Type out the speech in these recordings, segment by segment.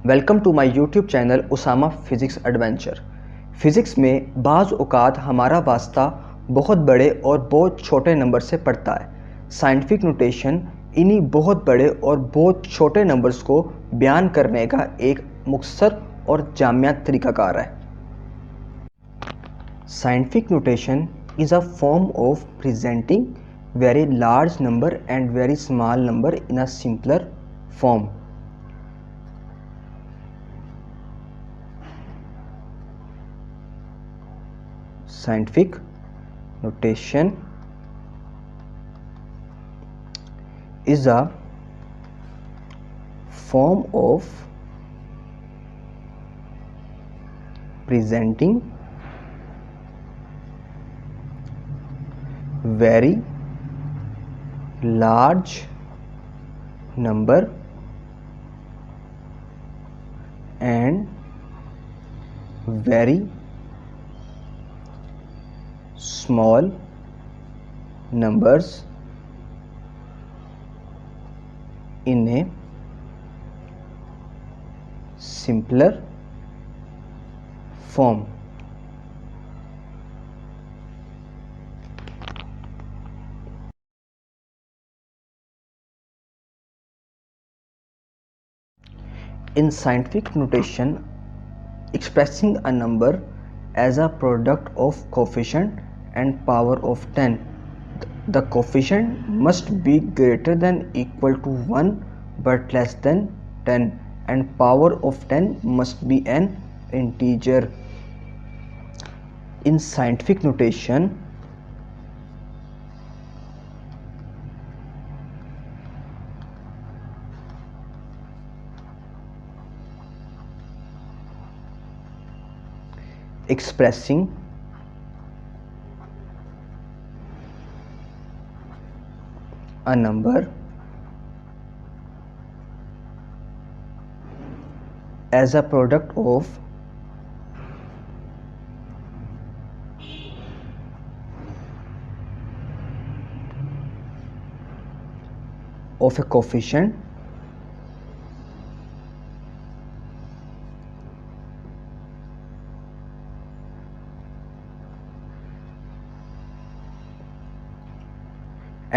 Welcome to my YouTube channel Usama physics adventure. Physics में बाज़ औक़ात हमारा वास्ता बहुत बड़े और बहुत छोटे नंबर से पड़ता है। साइंटिफिक नोटेशन इन्हीं बहुत बड़े और बहुत छोटे नंबर्स को बयान करने का एक मुख्तसर और जामिया तरीक़ाकार है। Scientific notation is a form of presenting very large number and very small number in a simpler form. Scientific notation is a form of presenting very large number and very small numbers in a simpler form. In scientific notation, expressing a number as a product of coefficient and power of 10, the coefficient must be greater than equal to 1 but less than 10 and power of 10 must be an integer. In scientific notation, expressing a number as a product of a coefficient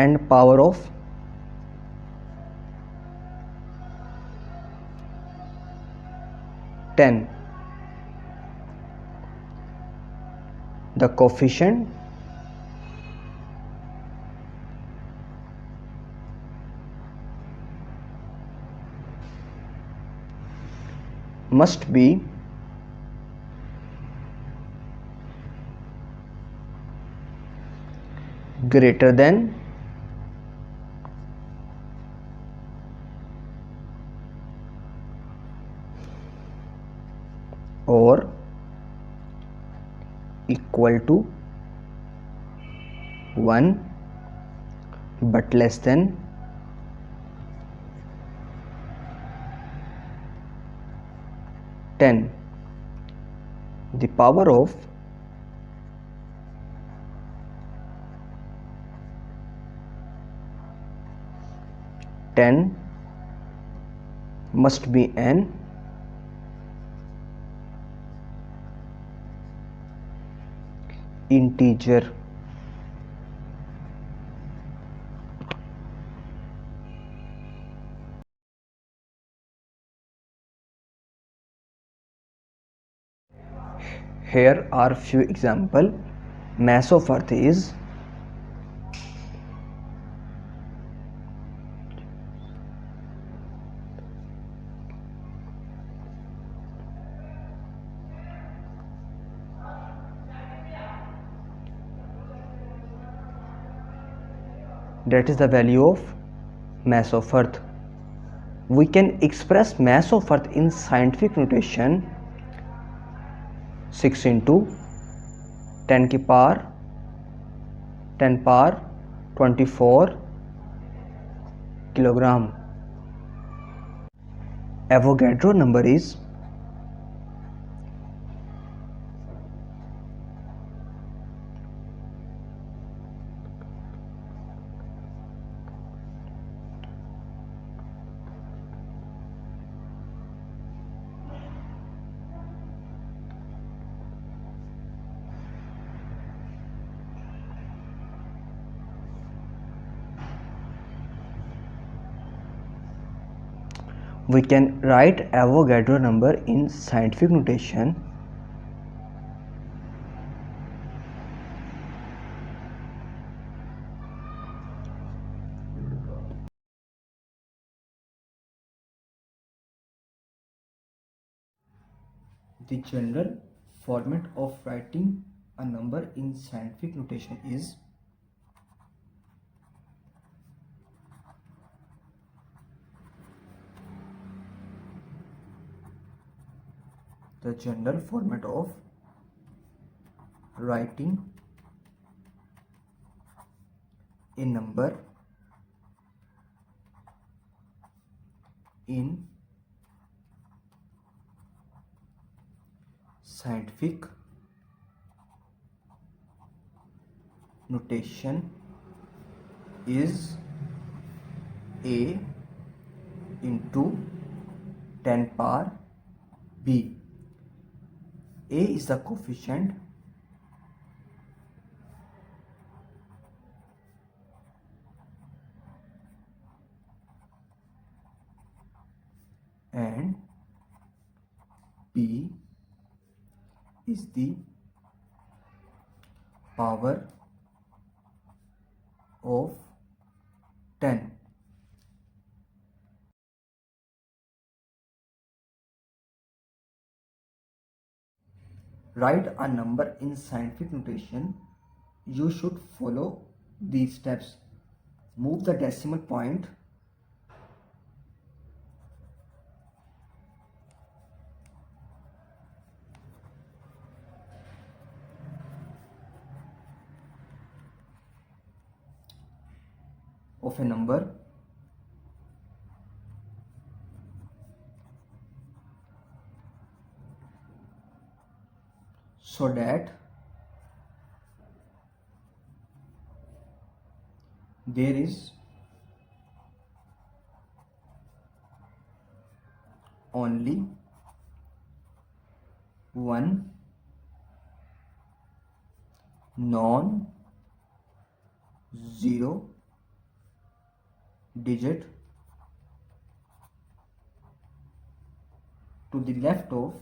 and power of 10. The coefficient must be greater than or equal to 1 but less than 10. The power of 10 must be an integer. Here are few example. Mass of Earth is that is the value of mass of Earth. We can express mass of Earth in scientific notation 6 into 10 की power 24 kilogram. Avogadro number is We can write Avogadro number in scientific notation. The general format of writing a number in scientific notation is the general format of writing a number in scientific notation is a into 10 power b. A is the coefficient and b is the power of 10. Write a number in scientific notation. You should follow these steps. Move the decimal point of a number so that there is only one non-zero digit to the left of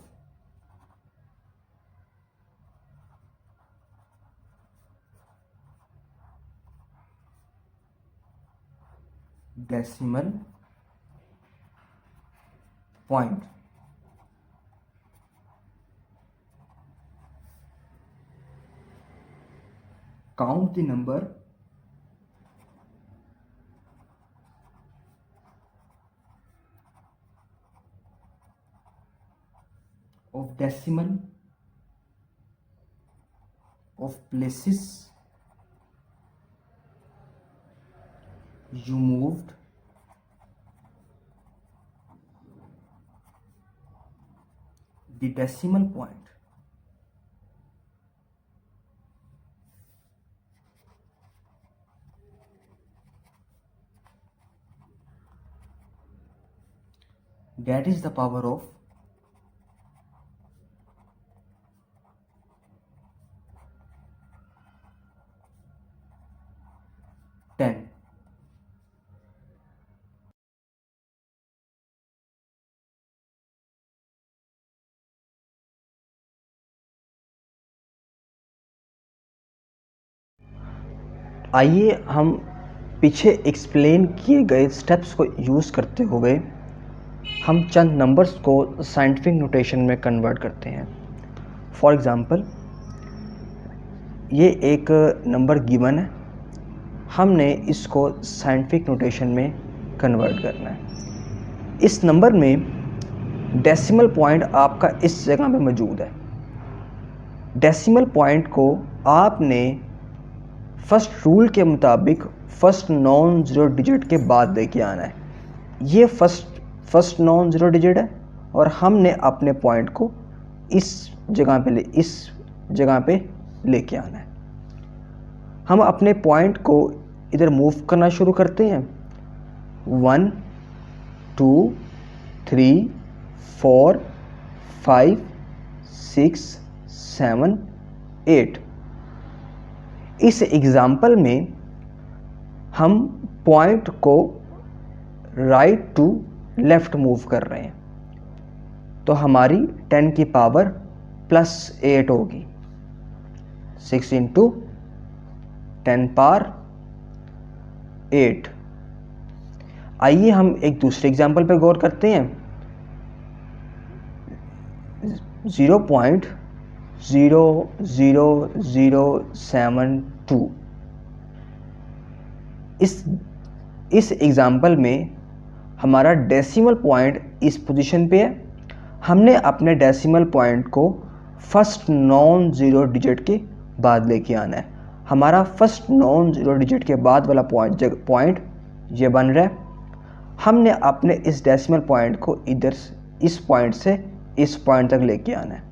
decimal point. Count the number of decimal of places you moved the decimal point. That is the power of 10. आइए हम पीछे explain किए गए steps को use करते हुए हम चंद numbers को साइंटिफिक नोटेशन में कन्वर्ट करते हैं। फॉर एग्ज़ाम्पल, ये एक नंबर गिवन है, हमने इसको साइंटिफिक नोटेशन में कन्वर्ट करना है। इस नंबर में डेसिमल पॉइंट आपका इस जगह पे मौजूद है। डेसिमल पॉइंट को आपने फर्स्ट रूल के मुताबिक फर्स्ट नॉन ज़ीरो डिजिट के बाद लेके आना है। ये फर्स्ट नॉन ज़ीरो डिजिट है और हमने अपने पॉइंट को इस जगह पे लेके आना है। हम अपने पॉइंट को इधर मूव करना शुरू करते हैं। 1 2 3 4 5 6 7 8। इस एग्जाम्पल में हम पॉइंट को राइट टू लेफ़्ट मूव कर रहे हैं, तो हमारी 10 की पावर +8 होगी। 6 इंटू 10 पावर 8। आइए हम एक दूसरे एग्जाम्पल पे गौर करते हैं। 0.00072। इस एग्जाम्पल में हमारा डेसिमल पॉइंट इस पोजीशन पे है। हमने अपने डेसिमल पॉइंट को फर्स्ट नॉन ज़ीरो डिजिट के बाद लेके आना है। हमारा फर्स्ट नॉन ज़ीरो डिजिट के बाद वाला पॉइंट ये बन रहा है। हमने अपने इस डेसिमल पॉइंट को इधर इस पॉइंट से इस पॉइंट तक लेके आना है।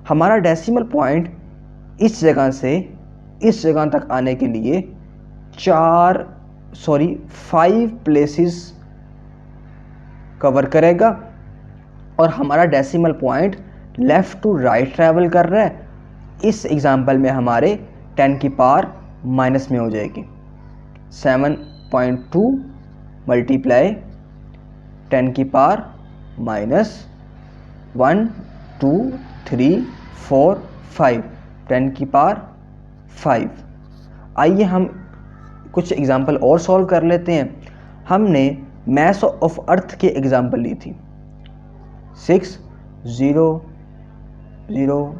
हमारा डेसिमल पॉइंट इस जगह से इस जगह तक आने के लिए 5 प्लेसेस कवर करेगा और हमारा decimal point left to right travel कर रहा है। इस एग्जांपल में हमारे 10 की पावर माइनस में हो जाएगी। 7.2 मल्टीप्लाई 10 की पावर -1 2 3 4 5 10 की पावर 5। आइए हम कुछ एग्जांपल और सॉल्व कर लेते हैं। हमने मास ऑफ अर्थ की एग्जांपल ली थी। 6 0 0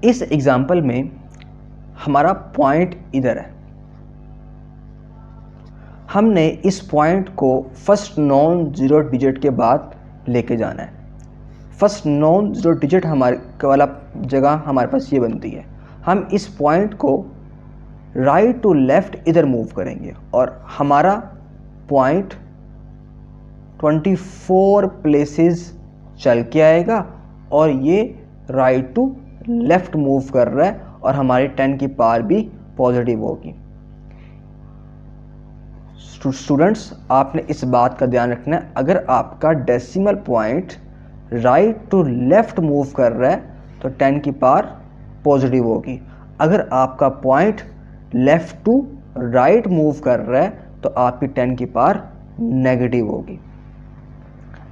इस एग्जाम्पल में हमारा पॉइंट इधर है। हमने इस पॉइंट को फर्स्ट नॉन ज़ीरो डिजिट के बाद लेके जाना है। फर्स्ट नॉन ज़ीरो डिजिट हमारे वाला जगह हमारे पास ये बनती है। हम इस पॉइंट को राइट टू लेफ़्ट इधर मूव करेंगे और हमारा पॉइंट 24 प्लेसेस चल के आएगा और ये राइट टू लेफ़्ट मूव कर रहा है और हमारी 10 की पावर भी पॉजिटिव होगी। स्टूडेंट्स, आपने इस बात का ध्यान रखना है, अगर आपका decimal point right to left move कर रहा है तो 10 की पावर पॉजिटिव होगी। अगर आपका point left to right move कर रहा है तो आपकी 10 की पावर नेगेटिव होगी।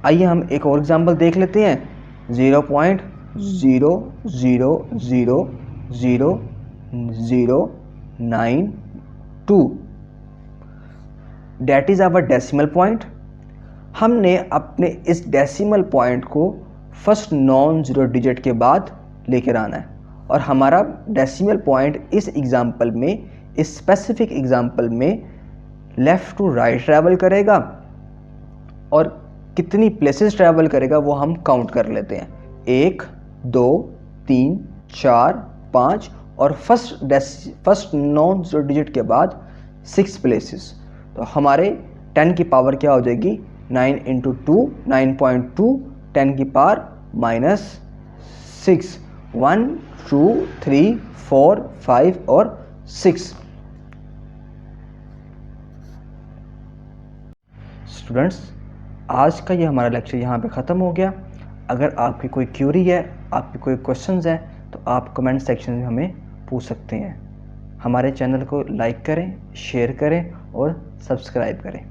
आइए हम एक और एग्जांपल देख लेते हैं। 0.0000092 that is our decimal point. हमने अपने इस डेसिमल पॉइंट को फर्स्ट नॉन ज़ीरो डिजिट के बाद लेकर आना है और हमारा डेसिमल पॉइंट इस एग्जांपल में, इस स्पेसिफिक एग्जांपल में लेफ़्ट टू राइट ट्रैवल करेगा और कितनी प्लेसेस ट्रैवल करेगा वो हम काउंट कर लेते हैं। 1 2 3 4 5 और फर्स्ट नॉन ज़ीरो डिजिट के बाद 6 प्लेसेस। तो हमारे 10 की पावर क्या हो जाएगी? 9 इंटू 2 9.2 10 की पावर -6 1 2 3 4 5 और 6। स्टूडेंट्स, आज का ये हमारा लेक्चर यहाँ पे ख़त्म हो गया। अगर आपकी कोई क्यूरी है, आपके कोई क्वेश्चंस हैं तो आप कमेंट सेक्शन में हमें पूछ सकते हैं। हमारे चैनल को लाइक करें, शेयर करें और सब्सक्राइब करें।